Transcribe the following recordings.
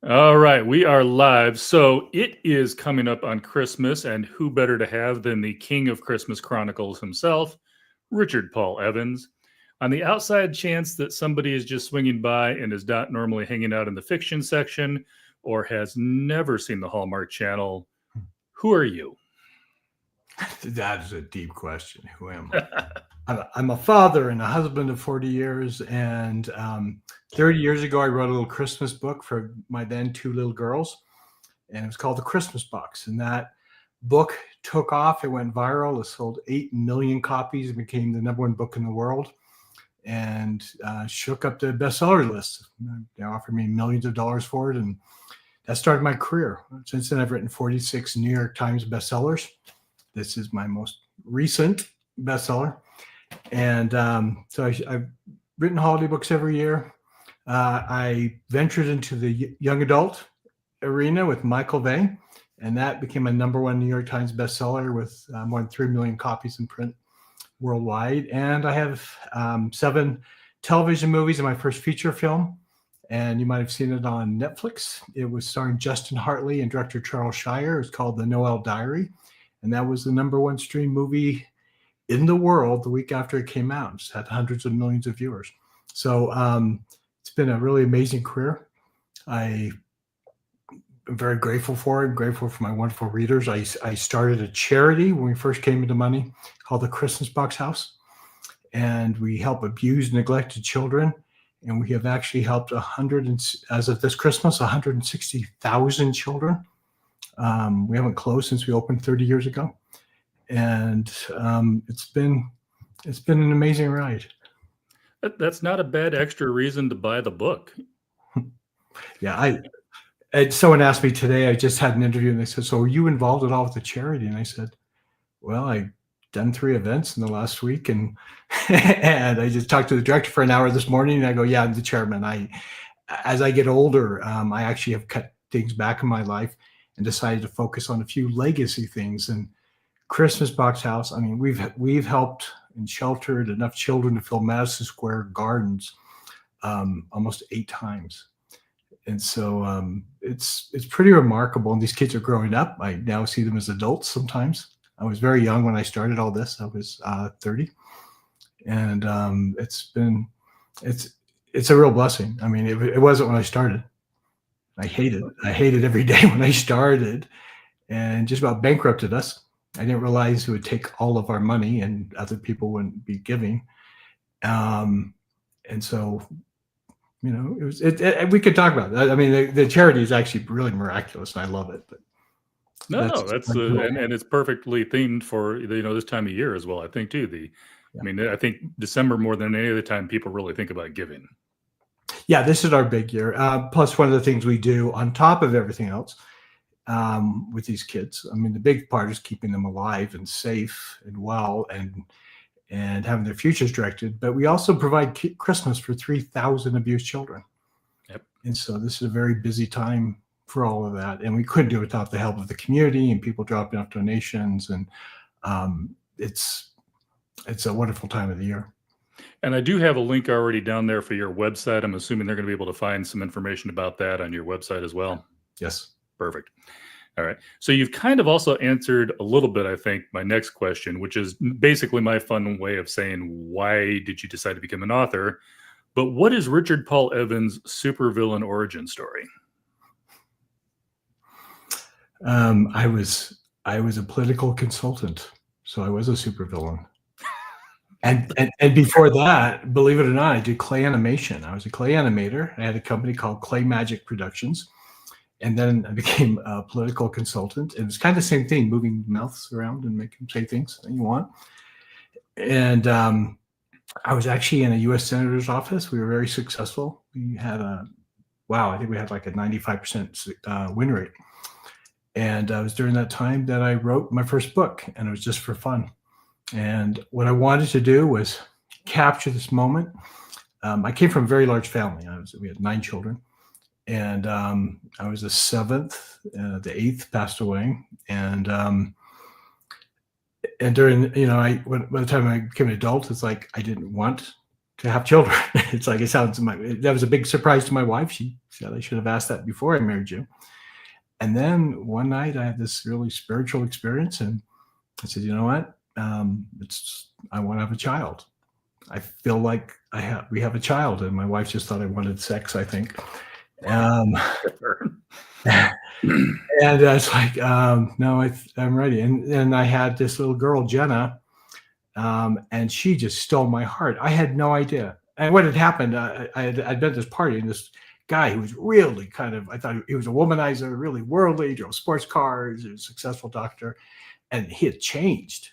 All right, we are live. So it is coming up on Christmas, and who better to have than the king of Christmas Chronicles himself, Richard Paul Evans. On the outside chance that somebody is just swinging by and is not normally hanging out in the fiction section or has never seen the Hallmark Channel, who are you? That is a deep question. Who am I? I'm a father and a husband of 40 years. And 30 years ago, I wrote a little Christmas book for my then two little girls. And it was called The Christmas Box. And that book took off. It went viral. It sold 8 million copies. It became the #1 book in the world and shook up the bestseller list. They offered me millions of dollars for it. And that started my career. Since then, I've written 46 New York Times bestsellers. This is my most recent bestseller. And so I've written holiday books every year. I ventured into the young adult arena with Michael Vey, and that became a #1 New York Times bestseller with more than 3 million copies in print worldwide. And I have 7 television movies and my first feature film. And you might have seen it on Netflix. It was starring Justin Hartley and director Charles Shire. It's called The Noel Diary. And that was the #1 stream movie in the world the week after it came out. It's had hundreds of millions of viewers. So it's been a really amazing career. I'm very grateful for it. I'm grateful for my wonderful readers. I started a charity when we first came into money called the Christmas Box House. And we help abused, neglected children. And we have actually helped as of this Christmas, 160,000 children. We haven't closed since we opened 30 years ago, and it's been an amazing ride. That's not a bad extra reason to buy the book. Yeah, someone asked me today. I just had an interview, and they said, "So, are you involved at all with the charity?" And I said, "Well, I've done 3 events in the last week, and and I just talked to the director for an hour this morning, and I go, yeah, I'm the chairman. As I get older, I actually have cut things back in my life and decided to focus on a few legacy things. And Christmas Box House, I mean, we've helped and sheltered enough children to fill Madison Square Gardens almost 8 times. And so it's pretty remarkable. And these kids are growing up. I now see them as adults sometimes. I was very young when I started all this. I was 30. And it's a real blessing. I mean, it wasn't when I started. I hated every day when I started, and just about bankrupted us. I didn't realize it would take all of our money and other people wouldn't be giving. And so, we could talk about that. I mean, the charity is actually really miraculous, and I love it. But that's and it's perfectly themed for this time of year as well. I think too. I mean, I think December more than any other time people really think about giving. Yeah, this is our big year. Plus, one of the things we do on top of everything else with these kids, I mean, the big part is keeping them alive and safe and well and having their futures directed. But we also provide Christmas for 3,000 abused children. Yep. And so this is a very busy time for all of that. And we couldn't do it without the help of the community and people dropping off donations. And it's a wonderful time of the year. And I do have a link already down there for your website. I'm assuming they're going to be able to find some information about that on your website as well. Yes. Perfect. All right. So you've kind of also answered a little bit, I think, my next question, which is basically my fun way of saying, why did you decide to become an author? But what is Richard Paul Evans' supervillain origin story? I was a political consultant, so I was a supervillain. And before that, believe it or not, I did clay animation. I was a clay animator. I had a company called Clay Magic Productions. And then I became a political consultant. It was kind of the same thing, moving mouths around and making them say things that you want. And I was actually in a U.S. Senator's office. We were very successful. We had I think we had like a 95% win rate. And it was during that time that I wrote my first book, and it was just for fun. And what I wanted to do was capture this moment. I came from a very large family. We had 9 children, and I was the 7th. The 8th passed away, and during by the time I became an adult, it's like I didn't want to have children. It's like, that was a big surprise to my wife. She said I should have asked that before I married you. And then one night I had this really spiritual experience, and I said, you know what? I want to have a child. I feel like we have a child, and my wife just thought I wanted sex, I think. And it's like, no, I'm ready. And I had this little girl, Jenna, and she just stole my heart. I had no idea. And what had happened, I'd been at this party, and this guy who was really I thought he was a womanizer, really worldly, drove sports cars, he was a successful doctor, and he had changed.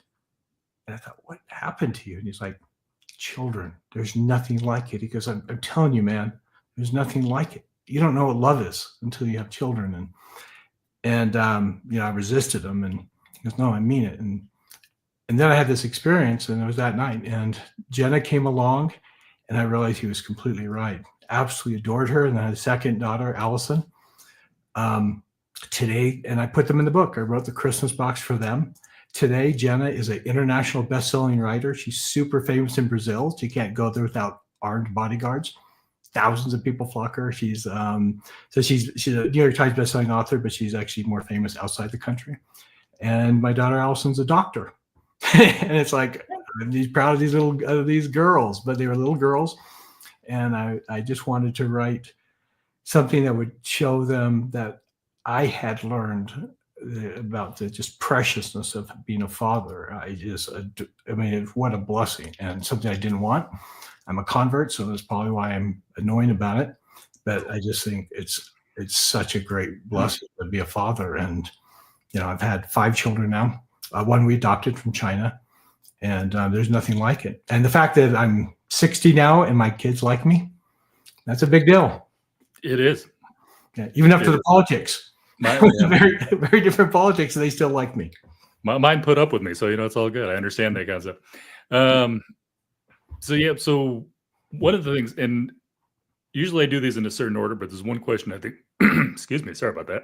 And I thought, what happened to you? And he's like, children. There's nothing like it. He goes, I'm telling you, man, there's nothing like it. You don't know what love is until you have children. And I resisted him, and he goes, no, I mean it. And then I had this experience, and it was that night, and Jenna came along, and I realized he was completely right. Absolutely adored her. And then I had a second daughter, Allison, today, and I put them in the book. I wrote the Christmas box for them. Today, Jenna is an international best-selling writer. She's super famous in Brazil. She can't go there without armed bodyguards. Thousands of people flock her. She's a New York Times best-selling author, but she's actually more famous outside the country. And my daughter Allison's a doctor. And it's like, I'm proud of these girls, but they were little girls. And I just wanted to write something that would show them that I had learned about the just preciousness of being a father. What a blessing, and something I didn't want. I'm a convert, so that's probably why I'm annoying about it. But I just think it's such a great blessing to be a father. And I've had 5 children now. One we adopted from China, and there's nothing like it. And the fact that I'm 60 now and my kids like me, that's a big deal. It is. Yeah, even after the politics. Very, very different politics, and they still like me. Mine put up with me, so it's all good. I understand that concept. So one of the things, and usually I do these in a certain order, but there's one question I think, excuse me, sorry about that,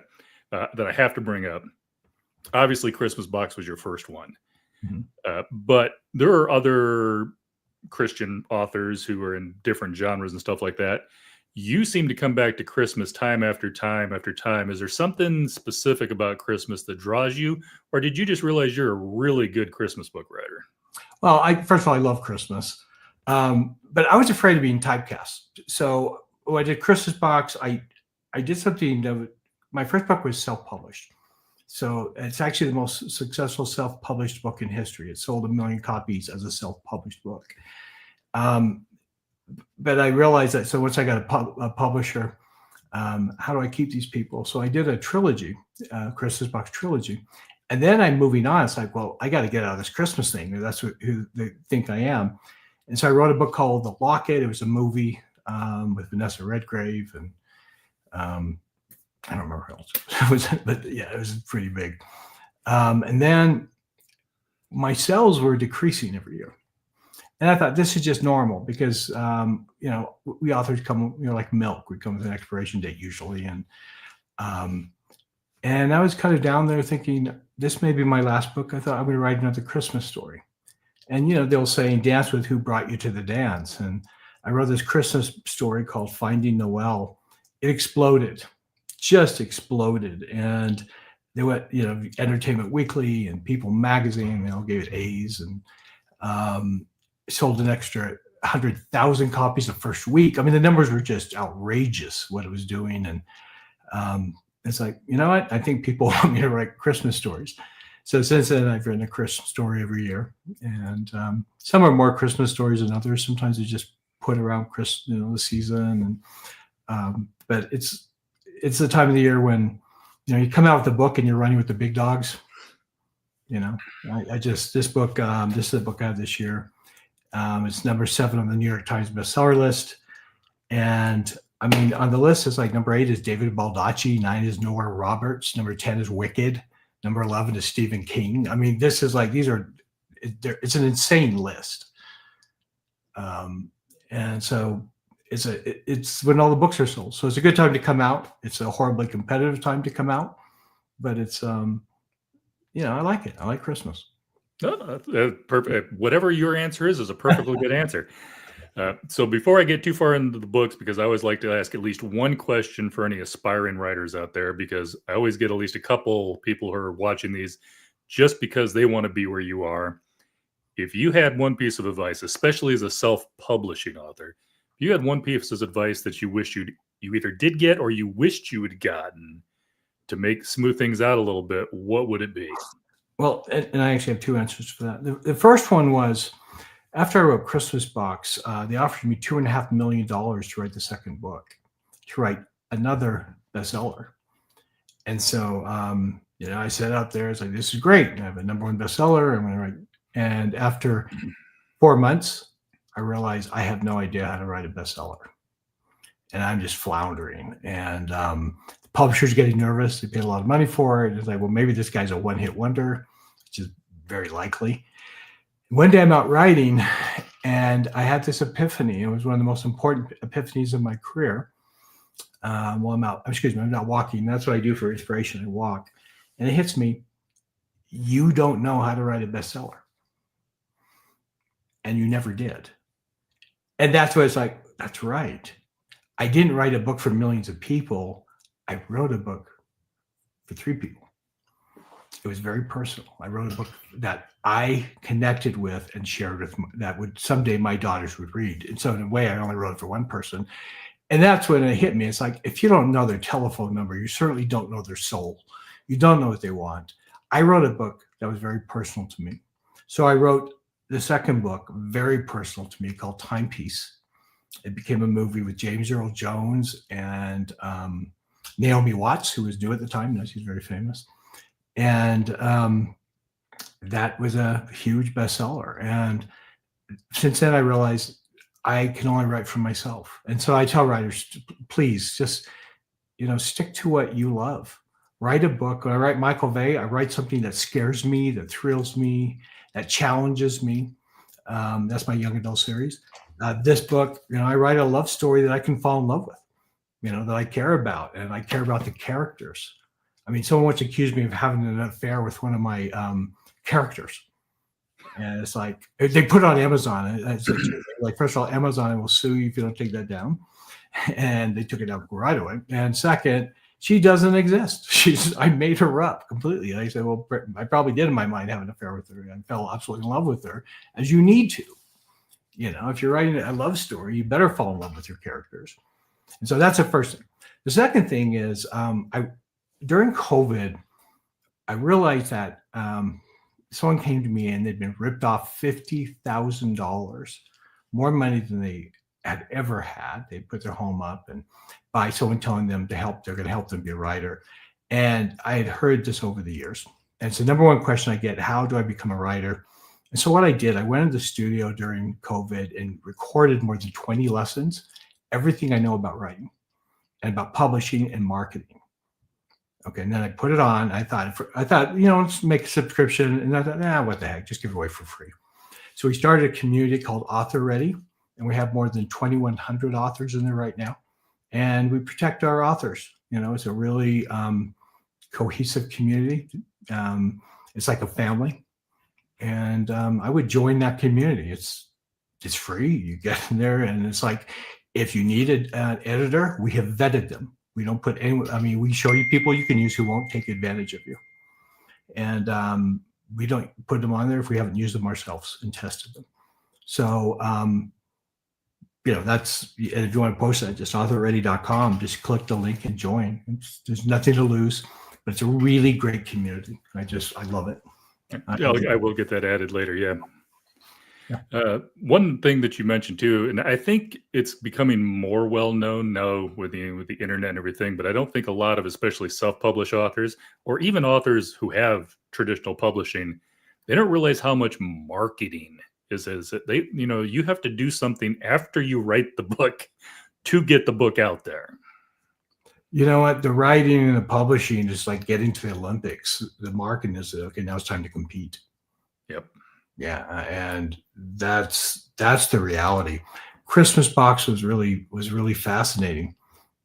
that I have to bring up. Obviously, Christmas Box was your first one, but there are other Christian authors who are in different genres and stuff like that. You seem to come back to Christmas time after time after time. Is there something specific about Christmas that draws you, or did you just realize you're a really good Christmas book writer? Well, first of all, I love Christmas, but I was afraid of being typecast. So when I did Christmas Box, I did something my first book was self-published. So it's actually the most successful self-published book in history. It sold 1 million copies as a self-published book. But I realized that, so once I got a publisher, how do I keep these people? So I did a trilogy, Christmas Box trilogy. And then I'm moving on. It's like, well, I got to get out of this Christmas thing. That's who they think I am. And so I wrote a book called The Locket. It was a movie with Vanessa Redgrave. And I don't remember who else it was, but yeah, it was pretty big. And then my sales were decreasing every year. And I thought this is just normal because, we authors come, like milk, we come with an expiration date usually. And I was kind of down there thinking, this may be my last book. I thought I'm going to write another Christmas story. And, they'll say, dance with who brought you to the dance. And I wrote this Christmas story called Finding Noel. It exploded, just exploded. And they went, Entertainment Weekly and People Magazine, gave it A's, and sold an extra 100,000 copies the first week. I mean, the numbers were just outrageous what it was doing. And it's like, you know what? I think people want me to write Christmas stories. So since then, I've written a Christmas story every year. And some are more Christmas stories than others. Sometimes they just put around the season. And but it's the time of the year when, you come out with a book and you're running with the big dogs. This book, this is the book I have this year. It's number 7 on the New York Times bestseller list. And I mean, on the list, it's like number 8 is David Baldacci, 9 is Nora Roberts, number 10 is Wicked, number 11 is Stephen King. I mean, this is like, it's an insane list. And so it's when all the books are sold. So it's a good time to come out. It's a horribly competitive time to come out, but it's, I like it. I like Christmas. No, perfect. Whatever your answer is a perfectly good answer. So before I get too far into the books, because I always like to ask at least one question for any aspiring writers out there, because I always get at least a couple people who are watching these just because they want to be where you are. If you had one piece of advice, especially as a self-publishing author, if you had one piece of advice that you wish you either did get or you wished you had gotten to make smooth things out a little bit, what would it be? Well, and I actually have two answers for that. The first one was, after I wrote Christmas Box, they offered me $2.5 million to write the second book, to write another bestseller. And so, I set out there, it's like, this is great. I have a #1 bestseller. I'm going to write. And after 4 months, I realized I have no idea how to write a bestseller. And I'm just floundering. And the publisher's getting nervous. They paid a lot of money for it. It's like, well, maybe this guy's a one-hit wonder, which is very likely. One day I'm out writing, and I had this epiphany. It was one of the most important epiphanies of my career. While I'm not walking. That's what I do for inspiration. I walk. And it hits me, you don't know how to write a bestseller. And you never did. And that's what it's like, that's right. I didn't write a book for millions of people. I wrote a book for 3 people. It was very personal. I wrote a book that I connected with and shared with that would someday my daughters would read. And so in a way, I only wrote it for one person. And that's when it hit me. It's like, if you don't know their telephone number, you certainly don't know their soul. You don't know what they want. I wrote a book that was very personal to me. So I wrote the second book, very personal to me, called Timepiece. It became a movie with James Earl Jones and Naomi Watts, who was new at the time. Now she's very famous. And that was a huge bestseller. And since then, I realized I can only write for myself. And so I tell writers, please just, stick to what you love. Write a book. When I write Michael Vey, I write something that scares me, that thrills me, that challenges me. That's my young adult series. This book, I write a love story that I can fall in love with, that I care about, and I care about the characters. I mean, someone once accused me of having an affair with one of my characters. And it's like, they put it on Amazon. It's like, first of all, Amazon will sue you if you don't take that down. And they took it down right away. And second, she doesn't exist. I made her up completely. And I said, well, I probably did in my mind have an affair with her. I fell absolutely in love with her, as you need to. If you're writing a love story, you better fall in love with your characters. And so that's the first thing. The second thing is, during COVID, I realized that someone came to me and they'd been ripped off $50,000, more money than they had ever had. They put their home up and by someone telling them they're going to help them be a writer. And I had heard this over the years. And it's the #1 question I get, how do I become a writer? And so what I did, I went into the studio during COVID and recorded more than 20 lessons, everything I know about writing and about publishing and marketing. Okay, and then I put it on. I thought, let's make a subscription. And I thought, what the heck, just give it away for free. So we started a community called Author Ready, and we have more than 2,100 authors in there right now. And we protect our authors. It's a really cohesive community. It's like a family. And I would join that community. It's free. You get in there, and it's like, if you need an editor, we have vetted them. We don't put anyone, we show you people you can use who won't take advantage of you. And we don't put them on there if we haven't used them ourselves and tested them. So, that's, and if you want to post that, just authorready.com, just click the link and join. There's nothing to lose, but it's a really great community. I love it. I will get that added later. Yeah. One thing that you mentioned too, and I think it's becoming more well known now with the internet and everything, but I don't think a lot of, especially self-published authors or even authors who have traditional publishing, they don't realize how much marketing is they, you have to do something after you write the book to get the book out there. You know what? The writing and the publishing is like getting to the Olympics. The marketing is, okay, now it's time to compete. Yep. Yeah, and that's the reality. Christmas Box was really fascinating.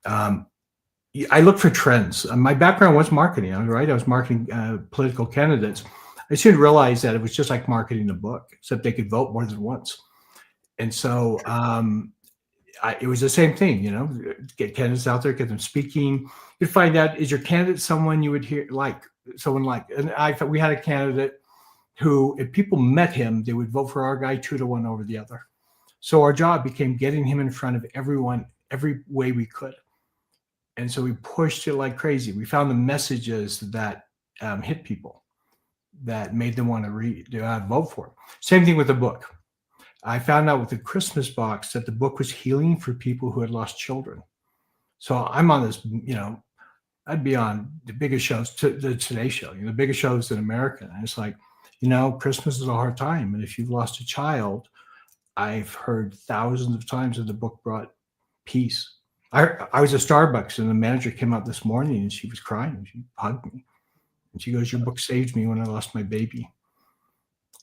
I look for trends. My background was marketing. I was marketing political candidates. I soon realized that it was just like marketing a book, except they could vote more than once. And so it was the same thing, get candidates out there, get them speaking. You'd find out, is your candidate someone you would hear someone like, and we had a candidate who, if people met him, they would vote for our guy 2-1 over the other. So our job became getting him in front of everyone, every way we could. And so we pushed it like crazy. We found the messages that hit people, that made them want to read, vote for him. Same thing with the book. I found out with the Christmas box that the book was healing for people who had lost children. So I'm on this, I'd be on the biggest shows, the Today Show, the biggest shows in America. And it's like, Christmas is a hard time. And if you've lost a child, I've heard thousands of times that the book brought peace. I was at Starbucks and the manager came out this morning and she was crying. She hugged me. And she goes, your book saved me when I lost my baby.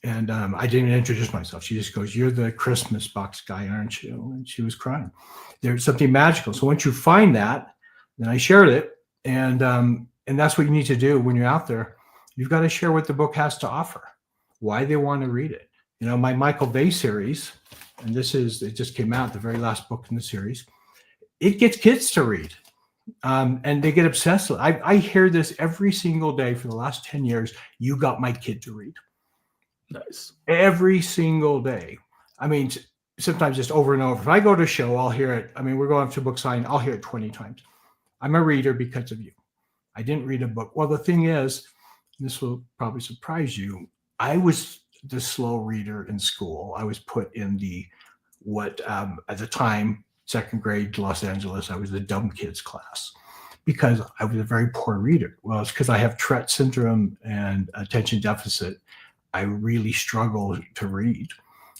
And I didn't even introduce myself. She just goes, you're the Christmas box guy, aren't you? And she was crying. There's something magical. So once you find that, then I shared it. And that's what you need to do when you're out there. You've got to share what the book has to offer, why they want to read it. My Michael Bay series, and it just came out, the very last book in the series, it gets kids to read. And they get obsessed. I hear this every single day for the last 10 years. You got my kid to read. Nice. Every single day. I mean, sometimes just over and over. If I go to a show, I'll hear it. I mean, we're going to book signing. I'll hear it 20 times. I'm a reader because of you. I didn't read a book. Well, the thing is, this will probably surprise you. I was the slow reader in school. I was put in at the time, second grade, Los Angeles, I was the dumb kids class because I was a very poor reader. Well, it's because I have Tourette syndrome and attention deficit. I really struggled to read.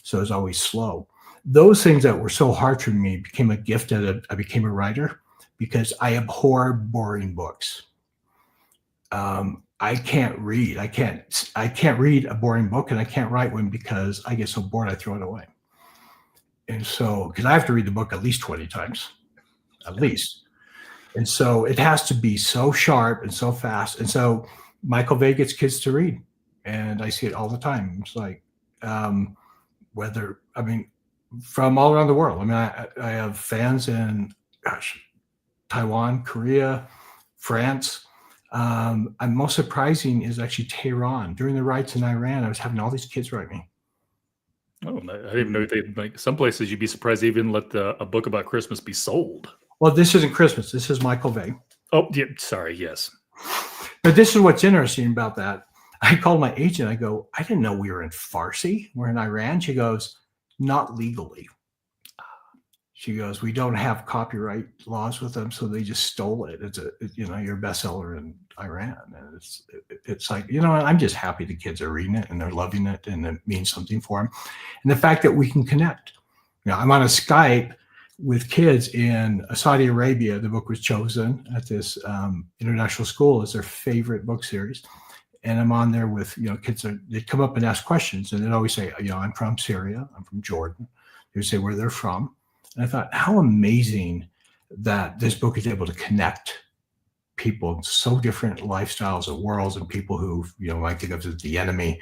So I was always slow. Those things that were so hard for me became a gift as I became a writer because I abhor boring books. I can't read. I can't read a boring book and I can't write one because I get so bored I throw it away. And so, because I have to read the book at least 20 times, at least. And so it has to be so sharp and so fast. And so Michael Bay gets kids to read. And I see it all the time. It's like, from all around the world. I mean, I have fans in, Taiwan, Korea, France. And most surprising is actually Tehran. During the riots in Iran, I was having all these kids write me. Oh, I didn't even know they like some places you'd be surprised they even let a book about Christmas be sold. Well, this isn't Christmas. This is Michael Bay. Oh, yeah. Sorry. Yes. But this is what's interesting about that. I called my agent. I go, I didn't know we were in Farsi. We're in Iran. She goes, not legally. She goes, we don't have copyright laws with them, so they just stole it. It's you're a bestseller in Iran, and it's like, I'm just happy the kids are reading it and they're loving it, and it means something for them. And the fact that we can connect. I'm on a Skype with kids in Saudi Arabia. The book was chosen at this international school as their favorite book series. And I'm on there with, kids, they come up and ask questions, and they'd always say, I'm from Syria, I'm from Jordan. They would say where they're from. And I thought, how amazing that this book is able to connect people in so different lifestyles and worlds and people who, I think of as the enemy,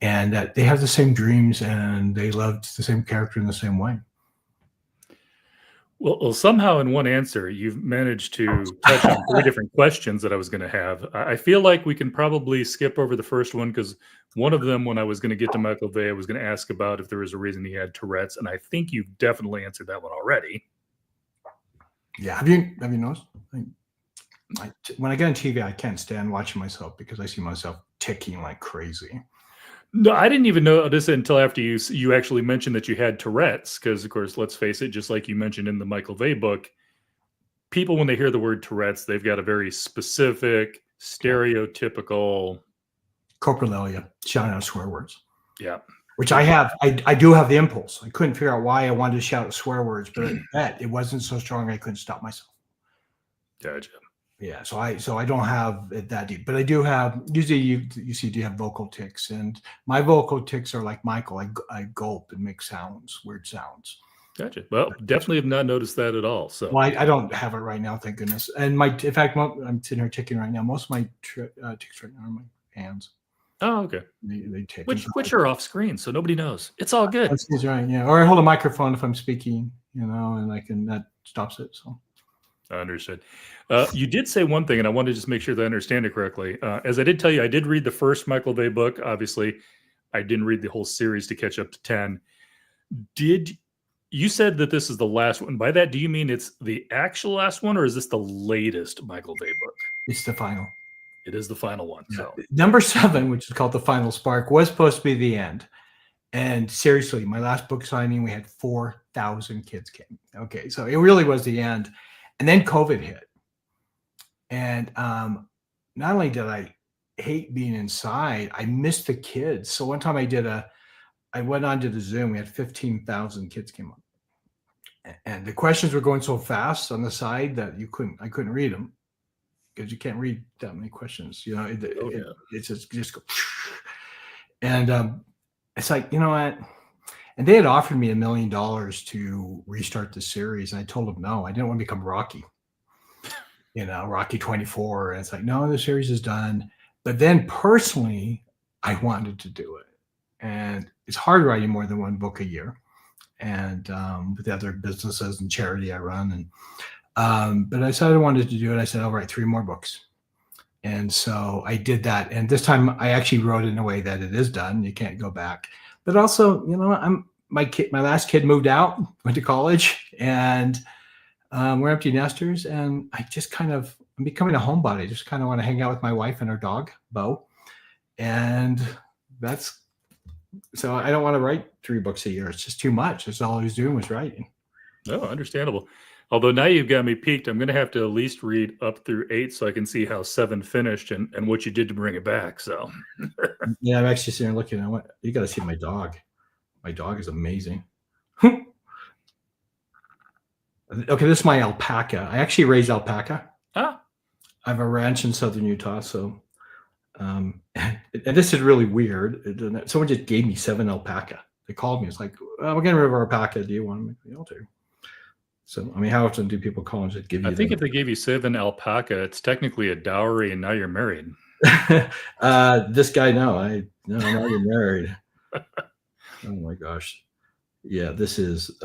and that they have the same dreams and they loved the same character in the same way. Well, somehow in one answer, you've managed to touch on 3 different questions that I was going to have. I feel like we can probably skip over the first one because one of them, when I was going to get to Michael Bay, I was going to ask about if there was a reason he had Tourette's, and I think you've definitely answered that one already. Yeah. Have you noticed? When I get on TV, I can't stand watching myself because I see myself ticking like crazy. No, I didn't even notice it until after you actually mentioned that you had Tourette's, because, of course, let's face it, just like you mentioned in the Michael Bay book, people, when they hear the word Tourette's, they've got a very specific, stereotypical... Coprolalia, shouting out swear words. Yeah. Which I have. I do have the impulse. I couldn't figure out why I wanted to shout swear words, but I bet it wasn't so strong I couldn't stop myself. Gotcha. Yeah, so I don't have it that deep, but I do have. Usually, you see, do you have vocal tics? And my vocal tics are like Michael. I gulp and make sounds, weird sounds. Gotcha. Well, definitely have not noticed that at all. So, well, I don't have it right now, thank goodness. And in fact, I'm sitting here ticking right now. Most of my tics right now are my hands. Oh, okay. They take Which are off screen, so nobody knows. It's all good. That's right. Yeah. Or I hold a microphone if I'm speaking, and that stops it. So Understood. You did say one thing, and I want to just make sure that I understand it correctly. As I did tell you, I did read the first Michael Bay book. Obviously, I didn't read the whole series to catch up to 10. Did you said that this is the last one? By that, do you mean it's the actual last one, or is this the latest Michael Bay book? it's the final. It is the final one. Yeah. So Number 7, which is called The Final Spark, was supposed to be the end. And seriously, my last book signing, we had 4,000 kids came. Okay, so it really was the end. And then COVID hit. And not only did I hate being inside, I missed the kids. So one time I went onto the Zoom, we had 15,000 kids came on. And the questions were going so fast on the side that I couldn't read them because you can't read that many questions. It's just go. And it's like, you know what? And they had offered me $1 million to restart the series. And I told them, no, I didn't want to become Rocky, Rocky 24. And it's like, no, the series is done. But then personally, I wanted to do it. And it's hard writing more than one book a year. And with the other businesses and charity I run. But I decided I wanted to do it. I said, I'll write 3 more books. And so I did that. And this time I actually wrote it in a way that it is done. You can't go back. But also, my last kid moved out, went to college, and we're empty nesters. And I'm becoming a homebody. I just kind of want to hang out with my wife and our dog, Bo. And so I don't want to write 3 books a year. It's just too much. That's all I was doing was writing. no, understandable. Although now you've got me peaked, I'm going to have to at least read up through 8 so I can see how 7 finished and what you did to bring it back. So, yeah, I'm actually sitting there looking at what you got to see my dog. My dog is amazing. Okay, this is my alpaca. I actually raise alpaca. Ah, I have a ranch in southern Utah. So, and this is really weird. Someone just gave me 7 alpaca. They called me. It's like, we're getting rid of our alpaca. Do you want them? I'll do. So, how often do people call and just give you? I think if they gave you 7 alpaca, it's technically a dowry, and now you're married. This guy, no, now you're married. Oh my gosh, yeah, this is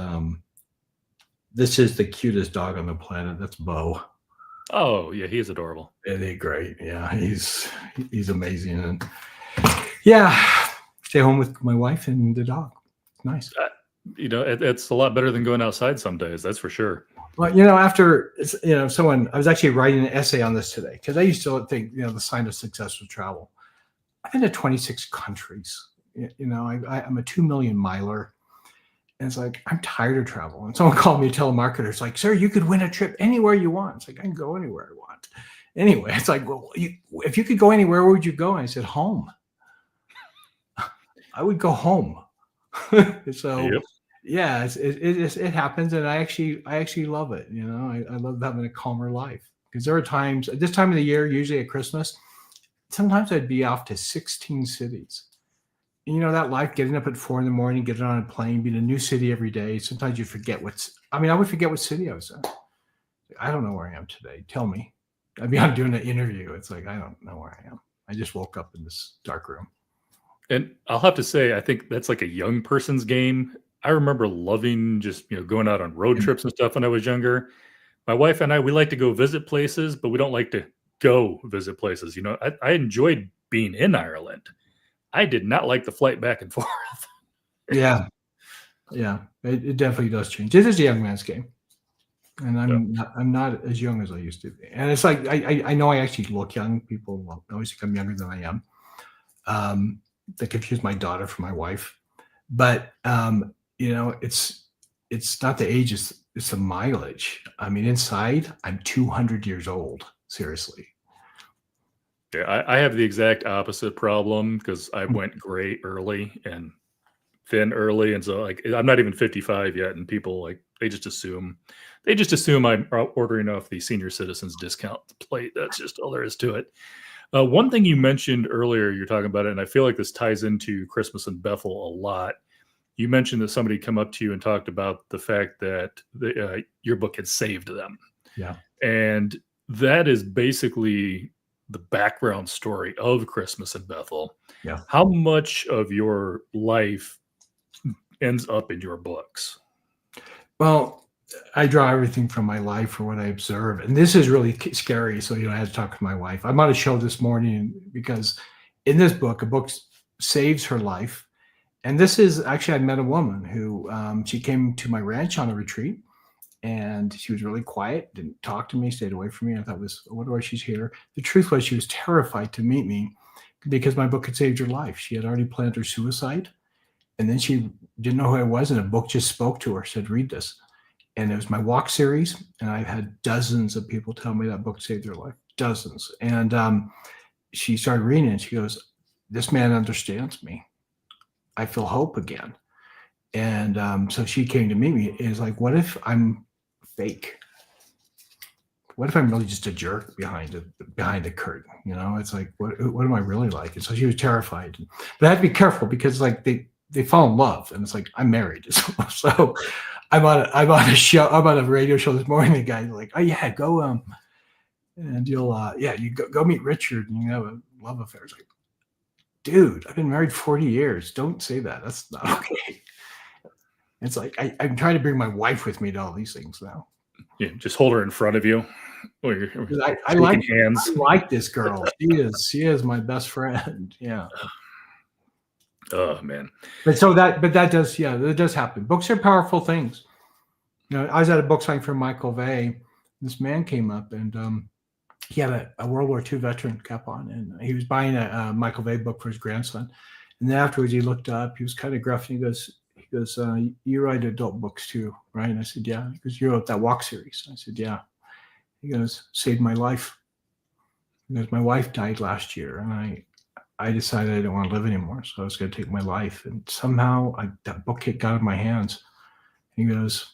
the cutest dog on the planet. That's Bo. Oh yeah, he's adorable. Isn't he great? Yeah, he's amazing, and yeah, stay home with my wife and the dog. Nice. It's a lot better than going outside some days. That's for sure. Well, after I was actually writing an essay on this today because I used to think the sign of success was travel. I've been to 26 countries. I'm a 2 million miler, and it's like I'm tired of travel. And someone called me a telemarketer. It's like, sir, you could win a trip anywhere you want. It's like I can go anywhere I want. Anyway, it's like, well, if you could go anywhere, where would you go? And I said, home. I would go home. So. Yep. Yeah, it happens, and I actually love it. I love having a calmer life because there are times at this time of the year, usually at Christmas, sometimes I'd be off to 16 cities. And that life, getting up at 4 a.m, getting on a plane, being in a new city every day. Sometimes you forget I would forget what city I was in. I don't know where I am today. Tell me. I'd be on doing an interview. It's like I don't know where I am. I just woke up in this dark room. And I'll have to say, I think that's like a young person's game. I remember loving just, going out on road trips and stuff when I was younger. My wife and I, we like to go visit places, but we don't like to go visit places. I enjoyed being in Ireland. I did not like the flight back and forth. Yeah. It definitely does change. It is a young man's game. And I'm not as young as I used to be. And it's like, I know I actually look young. People always think I'm younger than I am. They confuse my daughter for my wife. But, it's not the age, it's the mileage. Inside, I'm 200 years old. Seriously. Yeah, I have the exact opposite problem because I went gray early and thin early. And so I'm not even 55 yet. And people they just assume I'm ordering off the senior citizens discount plate. That's just all there is to it. One thing you mentioned earlier, you're talking about it, and I feel like this ties into Christmas in Bethel a lot. You mentioned that somebody come up to you and talked about the fact that your book had saved them. Yeah. And that is basically the background story of Christmas in Bethel. Yeah. How much of your life ends up in your books? Well, I draw everything from my life or what I observe. And this is really scary. So, I had to talk to my wife. I'm on a show this morning because in this book, a book saves her life. And this is actually, I met a woman who she came to my ranch on a retreat, and she was really quiet, didn't talk to me, stayed away from me. I thought, I wonder why she's here. The truth was she was terrified to meet me because my book had saved her life. She had already planned her suicide. And then she didn't know who I was, and a book just spoke to her, said, read this. And it was my walk series. And I've had dozens of people tell me that book saved their life, dozens. And she started reading it, and she goes, this man understands me. I feel hope again. And so she came to meet me. It's like, what if I'm fake? What if I'm really just a jerk behind the curtain? It's like, what am I really like? And so she was terrified. But I had to be careful because like they fall in love, and it's like, I'm married. So I'm on a show. I'm on a radio show this morning. The guy's like, oh yeah, go and you'll you go meet Richard and you have a love affair. It's like, dude, I've been married 40 years. Don't say that. That's not okay. It's like I'm trying to bring my wife with me to all these things now. Yeah, just hold her in front of you. I like hands. I like this girl. She is my best friend. Yeah. Oh man. But that does happen. Books are powerful things. I was at a book signing for Michael Vey. This man came up, and he had a World War II veteran cap on, and he was buying a Michael Vey book for his grandson. And then afterwards, he looked up. He was kind of gruff, and he goes, you write adult books too, right? And I said, yeah. He goes, you wrote that walk series. I said, yeah. He goes, saved my life. Because my wife died last year, and I decided I didn't want to live anymore, so I was going to take my life. And somehow that book got in my hands. He goes,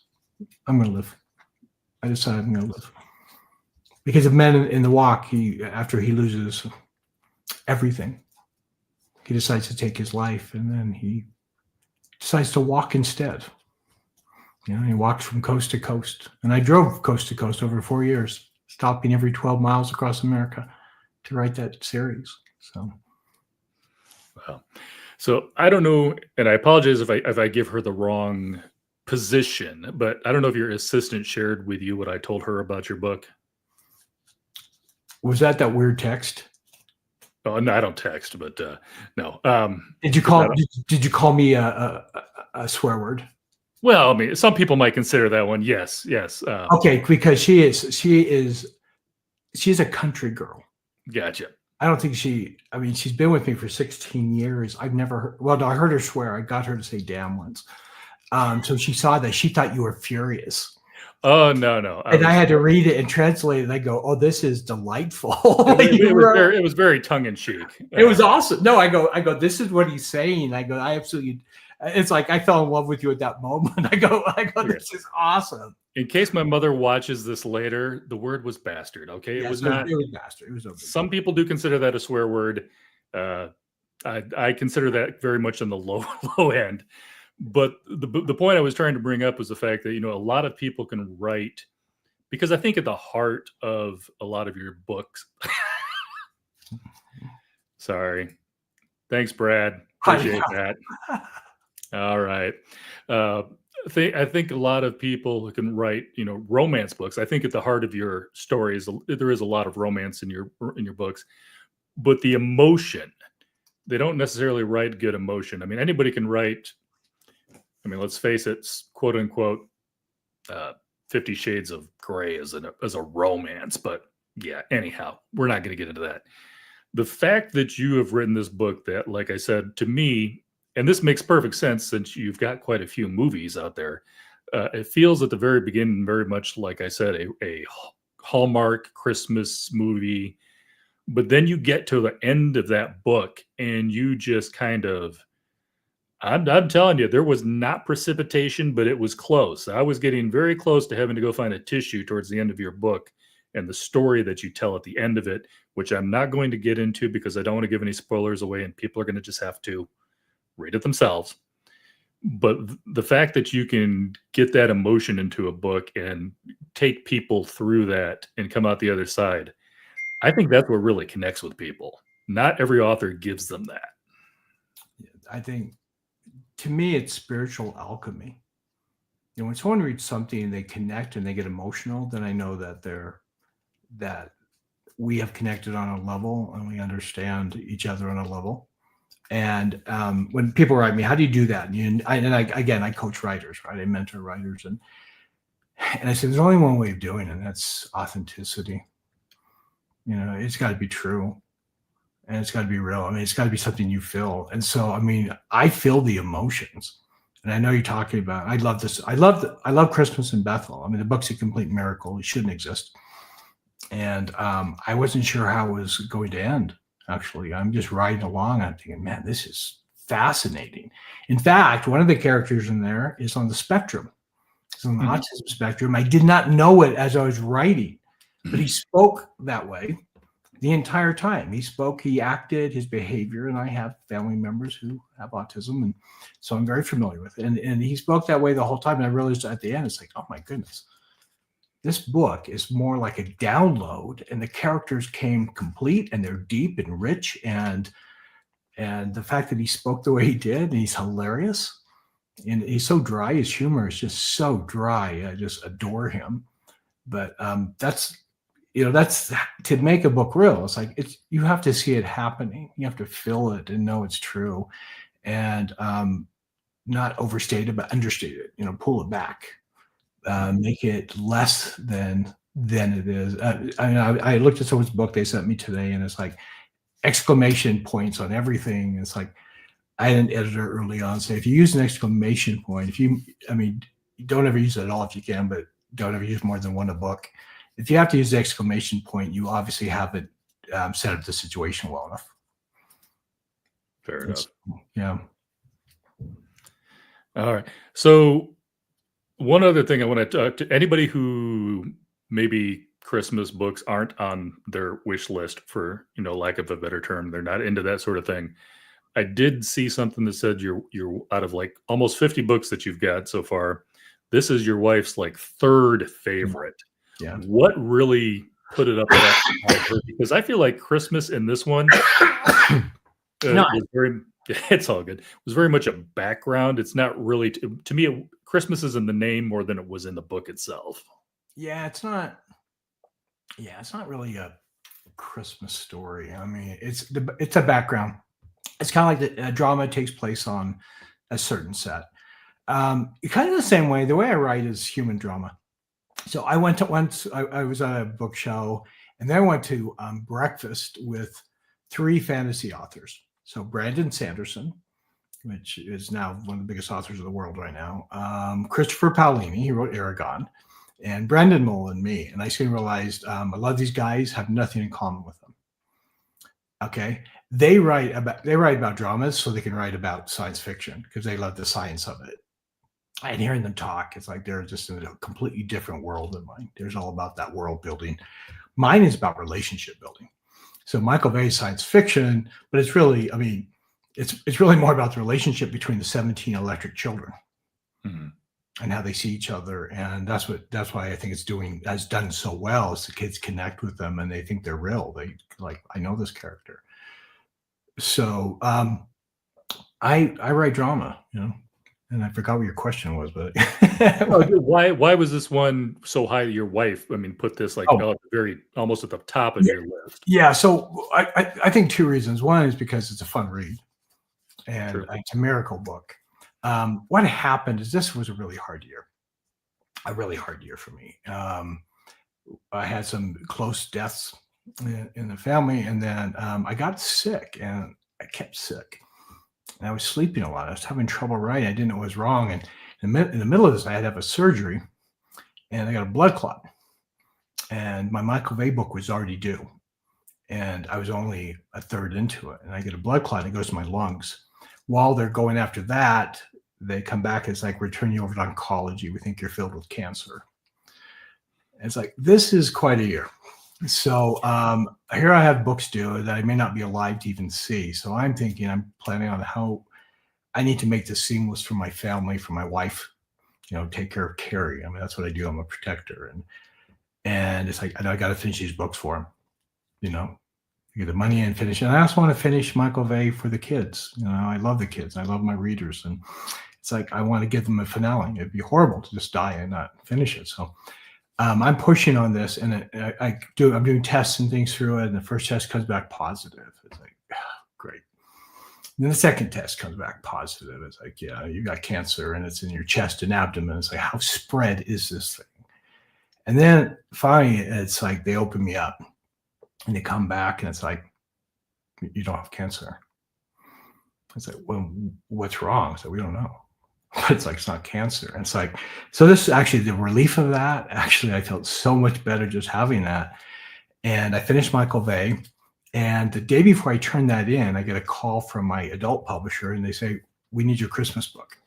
I'm going to live. I decided I'm going to live. Because of men in the walk, after he loses everything, he decides to take his life, and then he decides to walk instead. He walks from coast to coast. And I drove coast to coast over 4 years, stopping every 12 miles across America to write that series. So. Wow. So I don't know, and I apologize if I give her the wrong position, but I don't know if your assistant shared with you what I told her about your book. Was that weird text? Oh no, I don't text, but no. Did you call me a swear word? Well, I mean, some people might consider that one. Yes. Okay, because she's a country girl. Gotcha. I don't think she's been with me for 16 years. I've never heard, well, no, I heard her swear. I got her to say damn once. So she saw that. She thought you were furious. Oh, no. I had to read it and translate it. And I go, oh, this is delightful. It was very tongue in cheek. It was awesome. No, I go, this is what he's saying. I go, I absolutely, it's like, I fell in love with you at that moment. I go, this is awesome. In case my mother watches this later, the word was bastard. Okay. It was not. It was bastard. It was okay. Some people do consider that a swear word. I consider that very much on the low end. But the point I was trying to bring up was the fact that, a lot of people can write, because I think at the heart of a lot of your books. Sorry. Thanks, Brad. Appreciate that. All right. I think a lot of people who can write, romance books. I think at the heart of your stories, there is a lot of romance in your books, but the emotion, they don't necessarily write good emotion. I mean, anybody can write. I mean, let's face it, quote unquote, 50 Shades of Grey as a romance. But yeah, anyhow, we're not going to get into that. The fact that you have written this book that, like I said, to me, and this makes perfect sense since you've got quite a few movies out there, it feels at the very beginning very much, like I said, a Hallmark Christmas movie. But then you get to the end of that book and you just kind of, I'm telling you, there was not precipitation, but it was close. I was getting very close to having to go find a tissue towards the end of your book, and the story that you tell at the end of it, which I'm not going to get into because I don't want to give any spoilers away, and people are going to just have to read it themselves. But the fact that you can get that emotion into a book and take people through that and come out the other side, I think that's what really connects with people. Not every author gives them that. I think, to me, it's spiritual alchemy. When someone reads something and they connect and they get emotional, then I know that we have connected on a level and we understand each other on a level. And when people write me, how do you do that? Again, I coach writers, right? I mentor writers, and I say there's only one way of doing it, and that's authenticity. It's got to be true, and it's got to be real. I mean, it's got to be something you feel. And so, I mean, I feel the emotions, and I know you're talking about. I love this. I love Christmas in Bethel. I mean, the book's a complete miracle. It shouldn't exist, and I wasn't sure how it was going to end. Actually, I'm just riding along. I'm thinking, man, this is fascinating. In fact, one of the characters in there is on the spectrum. He's on the autism spectrum. I did not know it as I was writing, but he spoke that way the entire time. He acted, his behavior, and I have family members who have autism, and so I'm very familiar with it. And he spoke that way the whole time. And I realized at the end, it's like, oh my goodness, this book is more like a download, and the characters came complete, and they're deep and rich, and the fact that he spoke the way he did, and he's hilarious, and he's so dry. His humor is just so dry. I just adore him. But that's to make a book real. It's like you have to see it happening. You have to feel it and know it's true, and not overstate it, but understate it. Pull it back. Make it less than it is. I looked at someone's book they sent me today, and it's like exclamation points on everything. It's like I had an editor early on say, if you use an exclamation point, you don't ever use it at all if you can, but don't ever use more than one a book. If you have to use the exclamation point, you obviously haven't set up the situation well enough. Fair enough. Yeah. All right. So one other thing I want to talk to anybody who maybe Christmas books aren't on their wish list, for lack of a better term. They're not into that sort of thing. I did see something that said you're out of like almost 50 books that you've got so far, this is your wife's like third favorite. Yeah. What really put it up that? Because I feel like Christmas in this one was very. It's all good. It was very much a background. It's not really to me. Christmas is in the name more than it was in the book itself. Yeah, it's not. Yeah, it's not really a Christmas story. I mean, it's a background. It's kind of like the drama takes place on a certain set. Kind of the same way. The way I write is human drama. So I went to I was at a book show, and then I went to breakfast with 3 fantasy authors. So Brandon Sanderson, which is now one of the biggest authors of the world right now. Christopher Paolini, he wrote Aragon, and Brandon Mull and me. And I soon realized a lot of these guys have nothing in common with them. Okay. They write about dramas so they can write about science fiction because they love the science of it. And hearing them talk, it's like they're just in a completely different world than mine. There's all about that world building. Mine is about relationship building. So Michael Bay's science fiction, but it's really, it's really more about the relationship between the 17 electric children and how they see each other. And that's why I think has done so well, is the kids connect with them and they think they're real. They like, I know this character. So I write drama, and I forgot what your question was, but why was this one so high? Your wife, put this almost at the top of your list. Yeah. So I think 2 reasons. One is because it's a fun read, and it's a miracle book. What happened is this was a really hard year for me. I had some close deaths in the family, and then I got sick, and I kept sick. And I was sleeping a lot. I was having trouble writing. I didn't know what was wrong. And in the middle of this, I had to have a surgery, and I got a blood clot. And my Michael Bay book was already due, and I was only a third into it. And I get a blood clot, and it goes to my lungs. While they're going after that, they come back. It's like, we're turning you over to oncology. We think you're filled with cancer. And it's like, this is quite a year. So here I have books due that I may not be alive to even see. So I'm planning on how I need to make this seamless for my family, for my wife, take care of Carrie. That's what I do. I'm a protector. And it's like, I got to finish these books for him. you know, get the money and finish it. And I also want to finish Michael Vey for the kids. You know, I love the kids. I love my readers. And it's like, I want to give them a finale. It'd be horrible to just die and not finish it. So I'm pushing on this, and I'm doing tests and things through it. And the first test comes back positive. It's like, great. And then the second test comes back positive. It's like, yeah, you got cancer and it's in your chest and abdomen. It's like, how spread is this thing? And then finally, it's like they open me up and they come back and it's like, you don't have cancer. It's like, well, what's wrong? So we don't know. It's like, it's not cancer. And it's like, so this actually, the relief of that, actually, I felt so much better just having that. And I finished Michael Vey. And the day before I turned that in, I get a call from my adult publisher and they say, we need your Christmas book.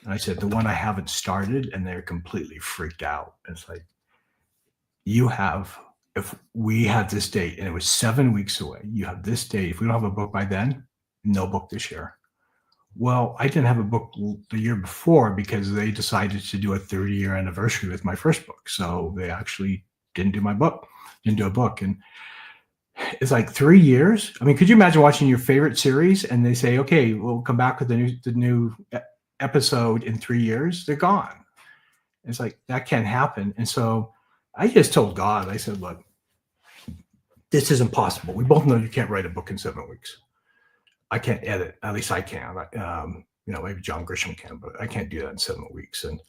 And I said, the one I haven't started, and they're completely freaked out. It's like, if we had this date and it was 7 weeks away, you have this date. If we don't have a book by then, no book this year. Well, I didn't have a book the year before because they decided to do a 30-year anniversary with my first book. So they actually didn't do a book. And it's like 3 years. I mean, could you imagine watching your favorite series and they say, okay, we'll come back with the new episode in 3 years? They're gone. It's like, that can't happen. And so I just told God, I said, look, this isn't possible. We both know you can't write a book in 7 weeks. I can't edit. At least I can. Maybe John Grisham can, but I can't do that in 7 weeks. And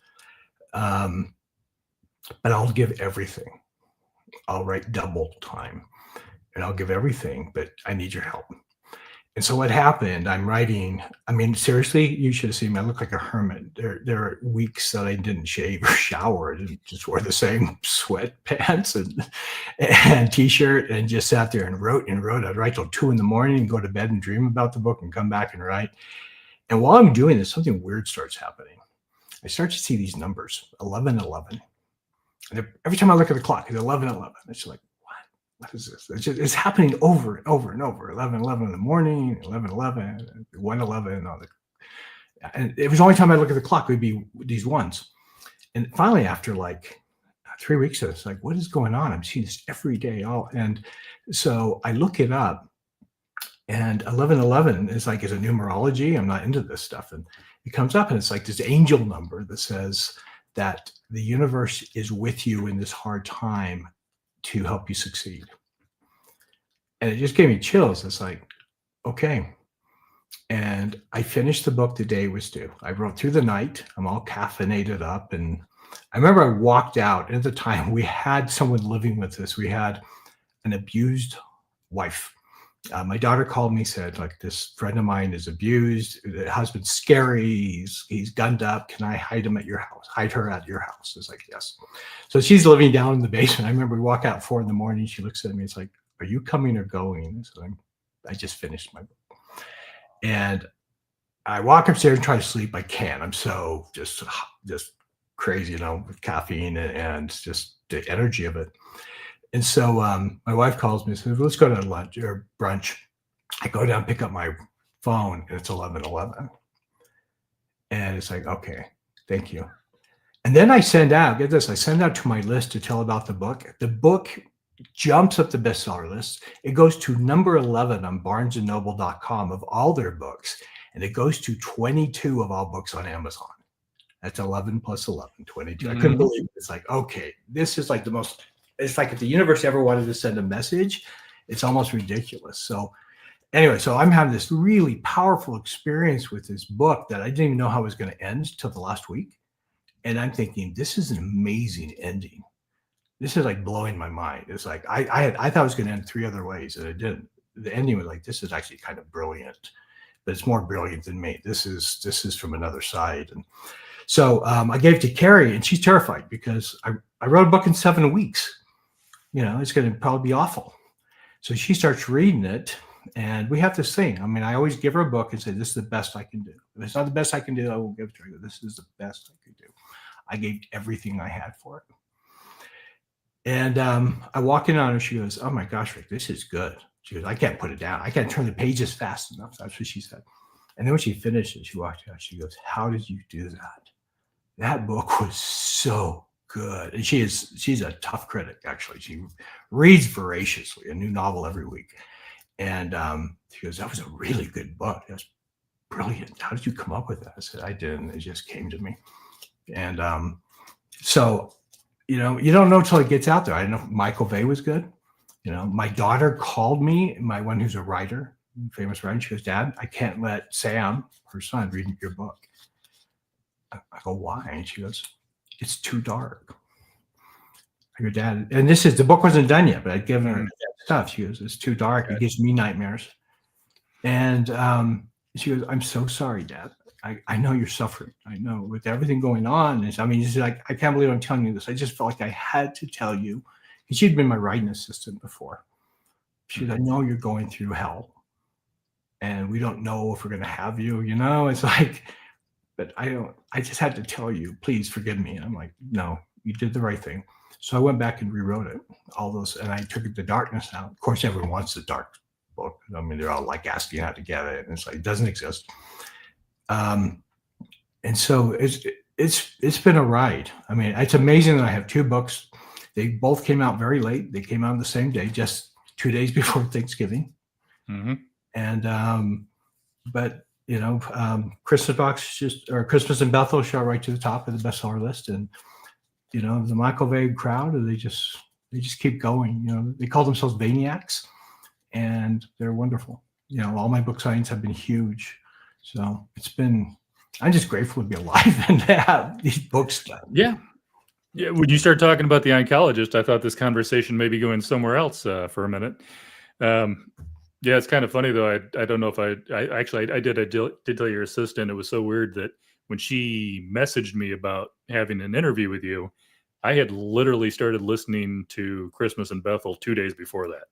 but I'll give everything. I'll write double time, and I'll give everything. But I need your help. And so what happened? I'm writing. I mean, seriously, you should have seen me. I look like a hermit. There are weeks that I didn't shave or shower, and just wore the same sweatpants and t-shirt, and just sat there and wrote. I'd write till 2 a.m. and go to bed and dream about the book and come back and write. And while I'm doing this, something weird starts happening. I start to see these numbers, 11:11. And every time I look at the clock, it's 11:11. It's like, what is this? It's happening over and over and over. 11:11 in the morning, 11:11, 1:11. And it was the only time I look at the clock, it would be these ones. And finally, after like 3 weeks of this, like, what is going on? I'm seeing this every day. And so I look it up, and 11:11 is a numerology. I'm not into this stuff. And it comes up, and it's like this angel number that says that the universe is with you in this hard time to help you succeed. And it just gave me chills. It's like, okay. And I finished the book the day it was due. I wrote through the night. I'm all caffeinated up. And I remember I walked out. And at the time, we had someone living with us. We had an abused wife. My daughter called me, said, like, this friend of mine is abused. The husband's scary. He's gunned up. Can I hide him at your house? Hide her at your house? It's like, yes. So she's living down in the basement. I remember we walk out 4 a.m. She looks at me. It's like, are you coming or going? So I just finished my book. And I walk upstairs and try to sleep. I can't. I'm so just crazy, with caffeine and just the energy of it. And so my wife calls me and says, let's go to lunch or brunch. I go down, pick up my phone, and it's 11:11. And it's like, okay, thank you. And then I send out to my list to tell about the book. The book jumps up the bestseller list. It goes to number 11 on barnesandnoble.com of all their books. And it goes to 22 of all books on Amazon. That's 11 plus 11, 22. Mm-hmm. I couldn't believe it. It's like, okay, this is like the most... It's like if the universe ever wanted to send a message, it's almost ridiculous. So anyway, so I'm having this really powerful experience with this book that I didn't even know how it was going to end till the last week. And I'm thinking, this is an amazing ending. This is like blowing my mind. It's like, I thought it was going to end 3 other ways, and it didn't. The ending was like, this is actually kind of brilliant, but it's more brilliant than me. This is from another side. And so I gave it to Carrie, and she's terrified because I wrote a book in 7 weeks. It's going to probably be awful. So she starts reading it, and we have this thing. I mean, I always give her a book and say, this is the best I can do. If it's not the best I can do, I won't give it to her. This is the best I can do. I gave everything I had for it. And I walk in on her. She goes, oh my gosh, Rick, this is good. She goes, I can't put it down. I can't turn the pages fast enough. That's what she said. And then when she finished it, she walked out. She goes, how did you do that? That book was so good. And she's a tough critic, actually. She reads voraciously, a new novel every week. And she goes, that was a really good book. That was brilliant. How did you come up with that? I said, I didn't. It just came to me. And so, you don't know till it gets out there. I know Michael Vey was good. My daughter called me, my one who's a writer, famous writer. She goes, Dad, I can't let Sam, her son, read your book. I go, why? And she goes, it's too dark. I go, Dad, and the book wasn't done yet, but I'd given her stuff. She goes, it's too dark. It gives me nightmares. And she goes, I'm so sorry, Dad. I know you're suffering. I know with everything going on. She's like, I can't believe I'm telling you this. I just felt like I had to tell you. And she'd been my writing assistant before. She goes, I know you're going through hell. And we don't know if we're going to have you, It's like, but I just had to tell you, please forgive me. And I'm like, no, you did the right thing. So I went back and rewrote it, all those, and I took the darkness out. Of course, everyone wants the dark book. They're all like asking how to get it. And it's like, it doesn't exist. And so it's been a ride. It's amazing that I have two books. They both came out very late. They came out on the same day, just 2 days before Thanksgiving. Mm-hmm. And, but Christmas box or Christmas in Bethel shot right to the top of the bestseller list. And, the Michael Vey crowd, they just keep going. They call themselves Vaniacs, and they're wonderful. All my book signings have been huge. So I'm just grateful to be alive and to have these books done. Yeah. Yeah. When you start talking about the oncologist, I thought this conversation may be going somewhere else for a minute. Yeah, it's kind of funny though. I don't know if I did tell your assistant. It was so weird that when she messaged me about having an interview with you, I had literally started listening to Christmas in Bethel 2 days before that.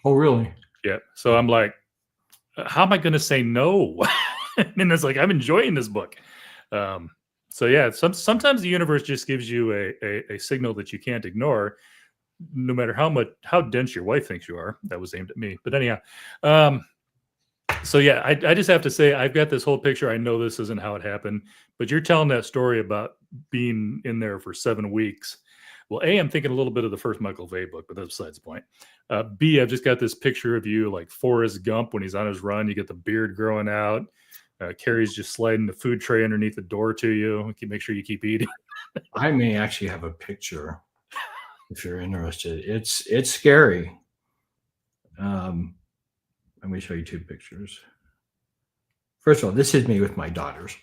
Oh, really? Yeah. So I'm like, how am I going to say no? And it's like, I'm enjoying this book. So yeah, sometimes the universe just gives you a signal that you can't ignore, no matter how dense your wife thinks you are. That was aimed at me, but anyhow. So yeah, I just have to say, I've got this whole picture. I know this isn't how it happened, but you're telling that story about being in there for 7 weeks. Well, A, I'm thinking a little bit of the first Michael Vey book, but that's besides the point. B, I've just got this picture of you like Forrest Gump when he's on his run. You get the beard growing out. Carrie's just sliding the food tray underneath the door to you. Make sure you keep eating. I may actually have a picture if you're interested. It's scary. Let me show you 2 pictures. First of all, this is me with my daughters.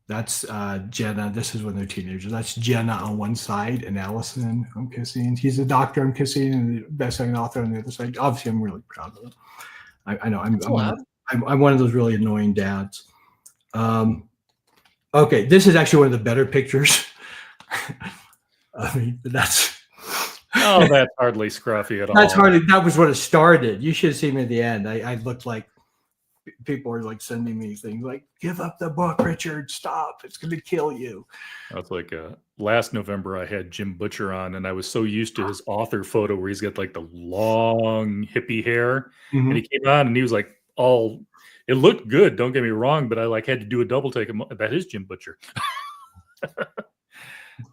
That's Jenna. This is when they're teenagers. That's Jenna on one side and Allison I'm kissing. He's a doctor I'm kissing and the best-selling author on the other side. Obviously, I'm really proud of them. I know I'm one of those really annoying dads. Okay, this is actually one of the better pictures. That's that's hardly scruffy at all. That was what it started. You should have seen me at the end. I looked like people were like sending me things like, give up the book, Richard, stop. It's going to kill you. That's like last November, I had Jim Butcher on, and I was so used to his author photo where he's got like the long hippie hair. Mm-hmm. And he came on and he was like it looked good. Don't get me wrong, but I had to do a double take. That is Jim Butcher.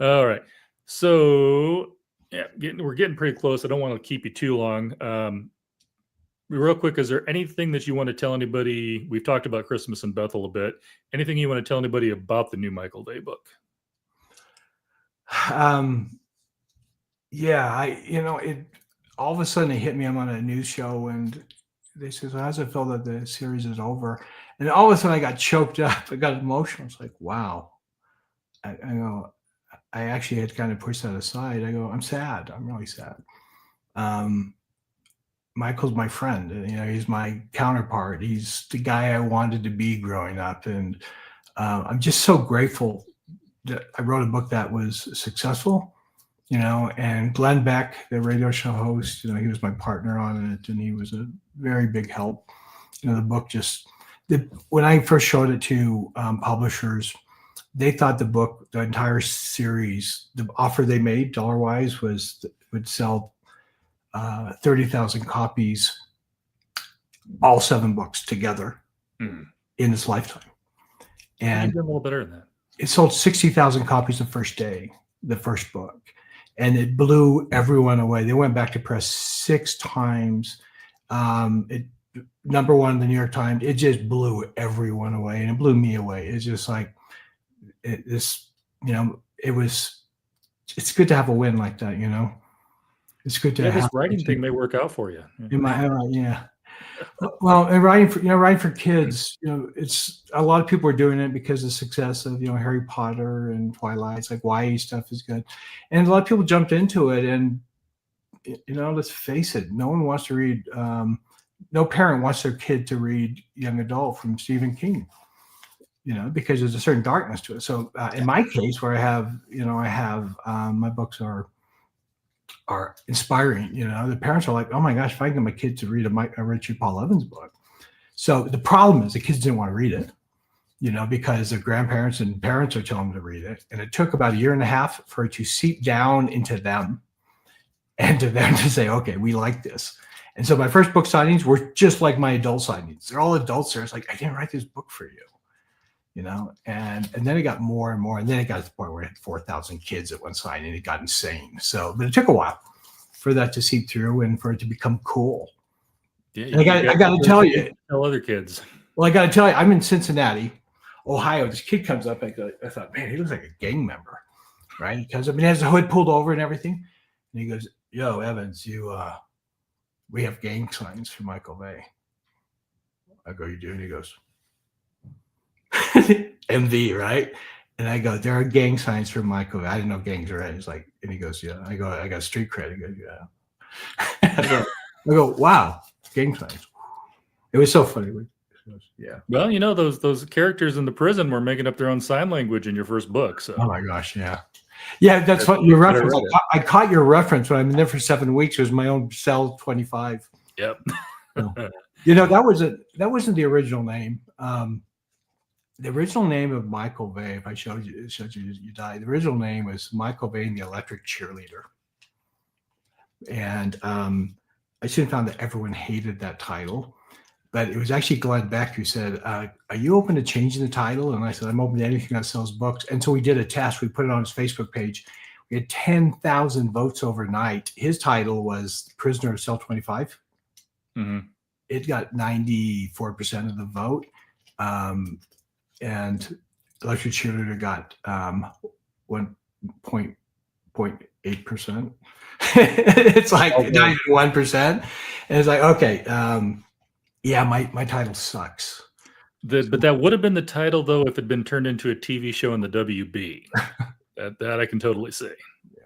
All right. So yeah, we're getting pretty close. I don't want to keep you too long. Real quick, is there anything that you want to tell anybody? We've talked about Christmas in Bethel a bit. Anything you want to tell anybody about the new Michael Vey book? Yeah, it all of a sudden it hit me. I'm on a news show and they said, "Well, how does it feel that the series is over?" And all of a sudden I got choked up. I got emotional. It's like, wow. I go, I actually had kind of pushed that aside. I go, I'm sad. I'm really sad. Michael's my friend. He's my counterpart. He's the guy I wanted to be growing up. And I'm just so grateful that I wrote a book that was successful, and Glenn Beck, the radio show host, he was my partner on it and he was a very big help. The book when I first showed it to publishers, they thought the entire series, the offer they made dollar-wise would sell 30,000 copies, all 7 books together in its lifetime. And a little better than that. It sold 60,000 copies the first day. the first book, and it blew everyone away. They went back to press 6 times. It #1 in the New York Times. It just blew everyone away, and it blew me away. It's just like it's good to have a win like that. It's good to Yeah, this have writing thing may work out for you. in my yeah. Well, and writing for kids, it's a lot of people are doing it because of the success of Harry Potter and Twilight. It's like YA stuff is good, and a lot of people jumped into it. And let's face it, no one wants to read. No parent wants their kid to read young adult from Stephen King, because there's a certain darkness to it. So in my case, where I have my books are inspiring. The parents are like, oh my gosh, if I can get my kid to read a Richard Paul Evans book. So the problem is the kids didn't want to read it, because their grandparents and parents are telling them to read it. And it took about 1.5 years for it to seep down into them and to them to say, okay, we like this. And so my first book signings were just like my adult signings. They're all adults there. It's like, I didn't write this book for you. And then it got more and more, and then it got to the point where it had 4,000 kids at one sign, and it got insane. So, but it took a while for that to seep through and for it to become cool. Yeah, I got to tell you, tell other kids. Well, I got to tell you, I'm in Cincinnati, Ohio. This kid comes up, I thought, man, he looks like a gang member, right? Because he has the hood pulled over and everything, and he goes, "Yo, Evans, we have gang signs for Michael Bay." I go, "You do?" And he goes, MV, right? And I go, there are gang signs for Michael. I didn't know gangs are red. He's like, and he goes, yeah. I go, I got street cred. He goes, yeah. I go, wow, gang signs. It was so funny. Yeah. Well, those characters in the prison were making up their own sign language in your first book. So. Oh my gosh, yeah. Yeah, that's what your reference. I caught your reference when I'm in there for 7 weeks. It was my own cell 25. Yep. So, that wasn't the original name. The original name of Michael Bay, if I showed you, you die. The original name was Michael Bay and the Electric Cheerleader. And I soon found that everyone hated that title. But it was actually Glenn Beck who said, are you open to changing the title? And I said, I'm open to anything that sells books. And so we did a test. We put it on his Facebook page. We had 10,000 votes overnight. His title was Prisoner of Cell 25. Mm-hmm. It got 94% of the vote. And Electric Cheerleader got 1.8%. It's like 91%. And it's like, okay, yeah, my title sucks. But that would have been the title, though, if it had been turned into a TV show in the WB. that I can totally say. Yeah.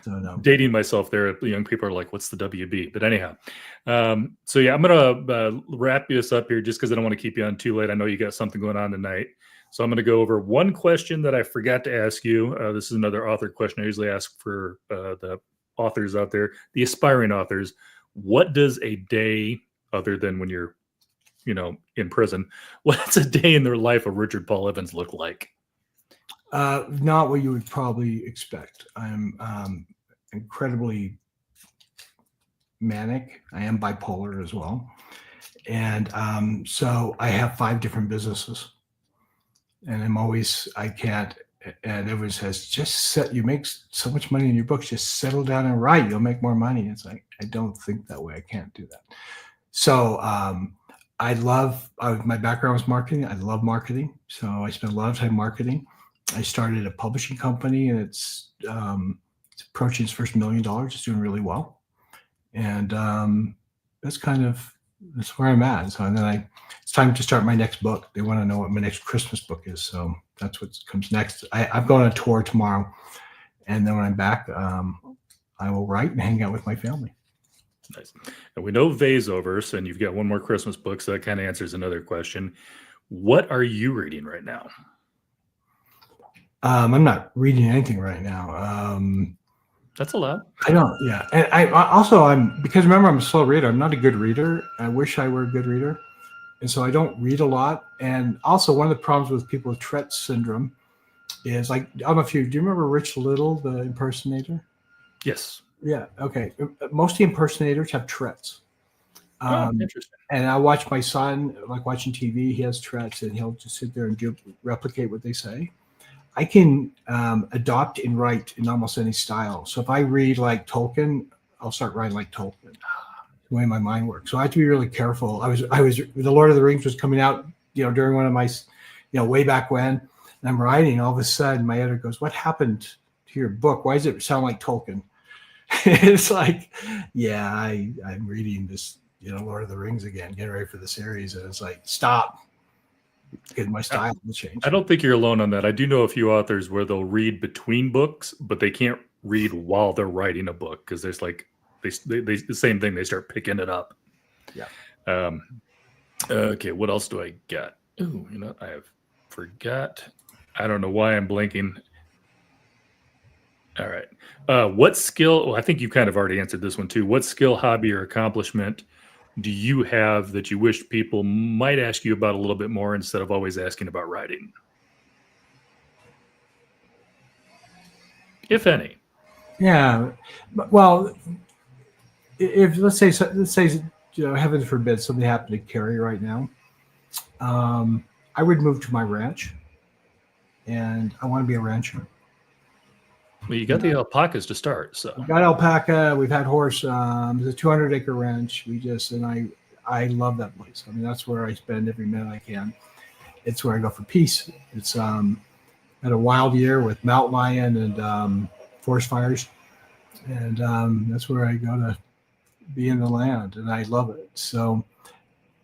So, no. Dating myself there, young people are like, what's the WB? But anyhow, so yeah, I'm going to wrap this up here just because I don't want to keep you on too late. I know you got something going on tonight. So I'm going to go over one question that I forgot to ask you. This is another author question I usually ask for the authors out there, the aspiring authors. What does a day, other than when you're, in prison, what's a day in the life of Richard Paul Evans look like? Not what you would probably expect. I'm incredibly manic. I am bipolar as well. And so I have 5 different businesses. And and everyone says, you make so much money in your books, just settle down and write. You'll make more money. It's like, I don't think that way. I can't do that. So my background was marketing. I love marketing. So I spent a lot of time marketing. I started a publishing company, and it's approaching its first $1 million. It's doing really well. And that's where I'm at. So, and then it's time to start my next book. They want to know what my next Christmas book is. So that's what comes next. I'm going on a tour tomorrow. And then when I'm back, I will write and hang out with my family. Nice. And we know Vasoverse, and you've got one more Christmas book, so that kind of answers another question. What are you reading right now? I'm not reading anything right now. That's a lot. I don't, yeah. And because remember, I'm a slow reader. I'm not a good reader. I wish I were a good reader. And so I don't read a lot. And also one of the problems with people with Tourette's syndrome is like, I don't know do you remember Rich Little, the impersonator? Yes. Yeah. Okay. Most of the impersonators have Tourette's. Interesting. And I watch my son, like watching TV, he has Tourette's, and he'll just sit there and replicate what they say. I can adopt and write in almost any style. So if I read like Tolkien, I'll start writing like Tolkien. The way my mind works. So I have to be really careful. I was the Lord of the Rings was coming out, during one of my, way back when, and I'm writing. All of a sudden, my editor goes, "What happened to your book? Why does it sound like Tolkien?" It's like, yeah, I'm reading this, Lord of the Rings again, getting ready for the series, and it's like, stop, because my style will change. I don't think you're alone on that. I do know a few authors where they'll read between books, but they can't read while they're writing a book because there's like they the same thing. They start picking it up. Yeah. Okay. What else do I got? Oh, I have forgot. I don't know why I'm blanking. All right. What skill? Well, I think you kind of already answered this one too. What skill, hobby, or accomplishment do you have that you wish people might ask you about a little bit more instead of always asking about writing? If any. Yeah. Well, if let's say heaven forbid something happened to Carrie right now, I would move to my ranch, and I want to be a rancher. Well, you got the alpacas to start, so we got alpaca. We've had horse. It's a 200-acre ranch. I love that place. I mean, that's where I spend every minute I can. It's where I go for peace. It's had a wild year with mountain lion and forest fires, and that's where I go to be in the land, and I love it. So,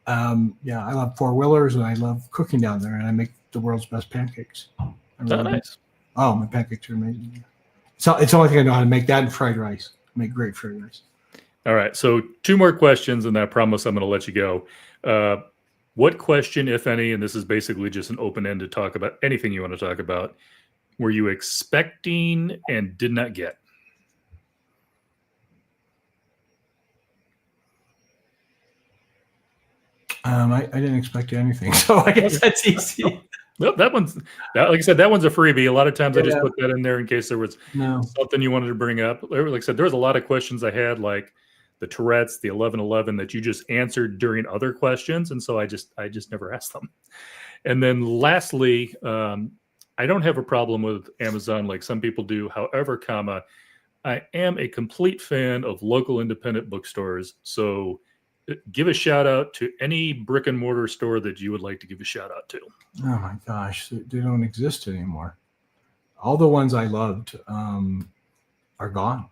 I love four-wheelers, and I love cooking down there, and I make the world's best pancakes. Nice. Oh, my pancakes are amazing. So it's the only thing I know how to make, that and fried rice. I make great fried rice. All right. So 2 more questions, and I promise I'm going to let you go. What question, if any, and this is basically just an open-ended talk about anything you want to talk about, were you expecting and did not get? I didn't expect anything, so I guess that's easy. Well, like I said, that one's a freebie. A lot of times I just put that in there in case there was something you wanted to bring up. Like I said, there was a lot of questions I had, like the Tourette's, the 1111, that you just answered during other questions, and so I just never asked them. And then lastly, I don't have a problem with Amazon like some people do. However, I am a complete fan of local independent bookstores. So give a shout out to any brick and mortar store that you would like to give a shout out to. Oh my gosh, they don't exist anymore. All the ones I loved are gone.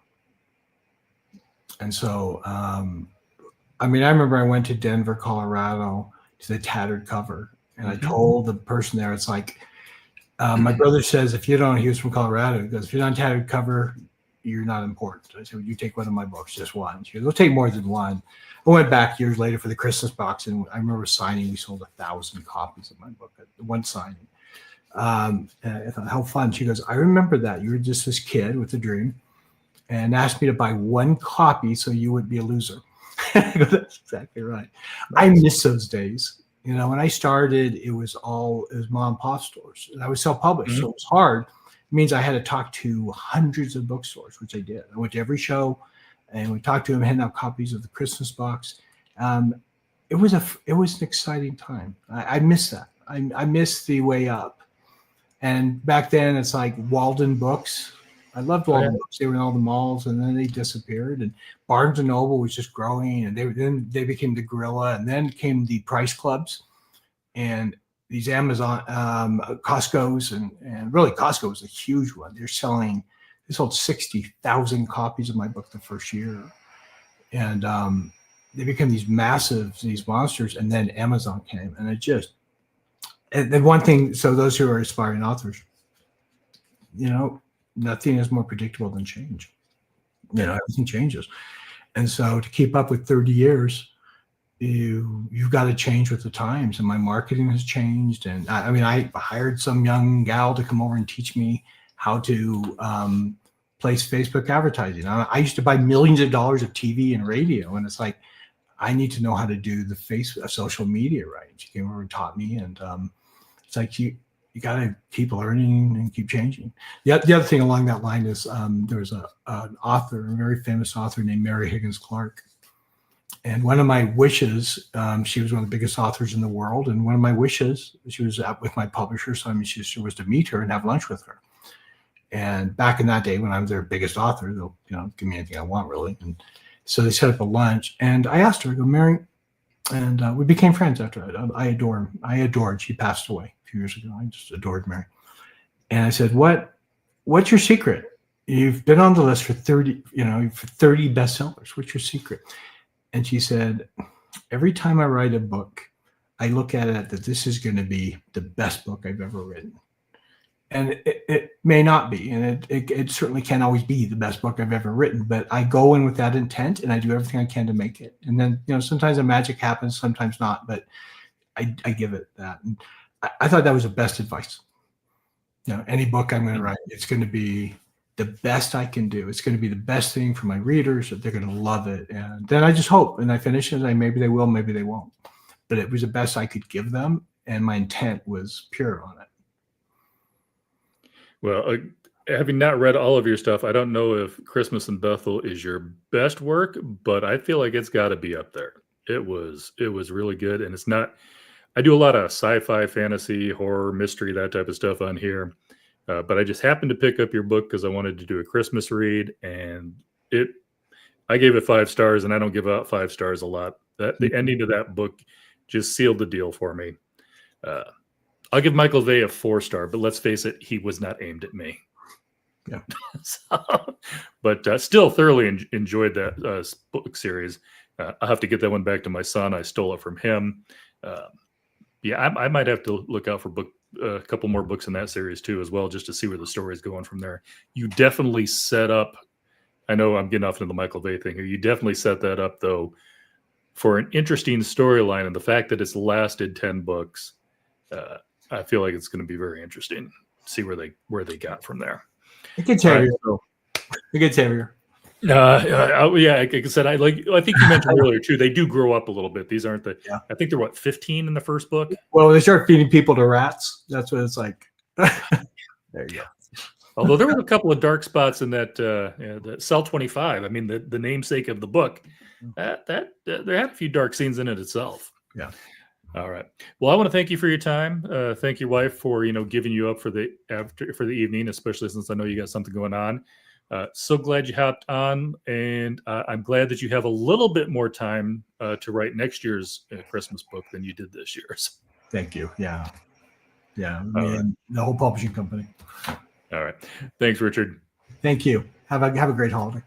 And so, I remember I went to Denver, Colorado to the Tattered Cover, and I told the person there, it's like, my brother says, he was from Colorado, he goes, if you're not Tattered Cover, you're not important. I said, well, you take one of my books, just one. She goes, we'll take more than one. I went back years later for the Christmas box, and I remember signing. We sold 1,000 copies of my book at one signing. I thought, how fun. She goes, I remember that. You were just this kid with a dream and asked me to buy one copy so you would be a loser. I go, that's exactly right. I miss those days. When I started, it was mom and pop stores. And I was self-published, so it was hard. It means I had to talk to hundreds of bookstores, which I did. I went to every show, and we talked to them, handing out copies of the Christmas box. It was an exciting time. I miss that. I miss the way up. And back then, it's like Walden Books. I loved Walden Books. They were in all the malls, and then they disappeared. And Barnes and Noble was just growing, and then they became the Gorilla, and then came the Price Clubs, and these Amazon, Costco's, and really Costco was a huge one. They sold 60,000 copies of my book the first year. And they became these monsters. And then Amazon came, and then one thing, so those who are aspiring authors, nothing is more predictable than change. Everything changes. And so to keep up with 30 years, you've got to change with the times, and my marketing has changed. And I hired some young gal to come over and teach me how to place Facebook advertising. I used to buy millions of dollars of TV and radio, and it's like, I need to know how to do the social media right. She came over and taught me, and it's like you got to keep learning and keep changing. The other thing along that line is there was an author, a very famous author named Mary Higgins Clark, And one of my wishes, she was one of the biggest authors in the world. And one of my wishes, she was out with my publisher. So I mean, she was to meet her and have lunch with her. And back in that day, when I was their biggest author, they'll, give me anything I want, really. And so they set up a lunch. And I asked her, I go, Mary, and we became friends after that. I adored. She passed away a few years ago. I just adored Mary. And I said, what's your secret? You've been on the list for 30 bestsellers. What's your secret? And she said, every time I write a book, I look at it that this is going to be the best book I've ever written. And it may not be, and it certainly can't always be the best book I've ever written, but I go in with that intent and I do everything I can to make it. And then, sometimes the magic happens, sometimes not, but I give it that. And I thought that was the best advice. Any book I'm going to write, it's going to be the best I can do. It's going to be the best thing for my readers. They're going to love it. And then I just hope, and I finish it, and maybe they will, maybe they won't. But it was the best I could give them, and my intent was pure on it. Well, having not read all of your stuff, I don't know if Christmas in Bethel is your best work, but I feel like it's got to be up there. It was really good, and it's not. I do a lot of sci-fi, fantasy, horror, mystery, that type of stuff on here, but I just happened to pick up your book because I wanted to do a Christmas read, and I gave it 5 stars, and I don't give out 5 stars a lot. The ending of that book just sealed the deal for me. I'll give Michael Vey a 4-star, but let's face it, he was not aimed at me. Yeah. But still thoroughly enjoyed that book series. I'll have to get that one back to my son. I stole it from him. I might have to look out for a couple more books in that series too, as well, just to see where the story is going from there. You definitely set up. I know I'm getting off into the Michael Vey thing here. You definitely set that up though for an interesting storyline, and the fact that it's lasted 10 books. I feel like it's going to be very interesting. See where they got from there. It gets heavier. It gets heavier. Like I said, I think you mentioned earlier too. They do grow up a little bit. These aren't I think they're 15 in the first book. Well, they start feeding people to rats. That's what it's like. There you go. Although there were a couple of dark spots in that Cell 25. I mean, the namesake of the book. That there had a few dark scenes in it itself. Yeah. All right. Well, I want to thank you for your time. Thank your wife for giving you up for the evening, especially since I know you got something going on. So glad you hopped on, and I'm glad that you have a little bit more time to write next year's Christmas book than you did this year's. Thank you. Yeah. And the whole publishing company. All right. Thanks, Richard. Thank you. Have a great holiday.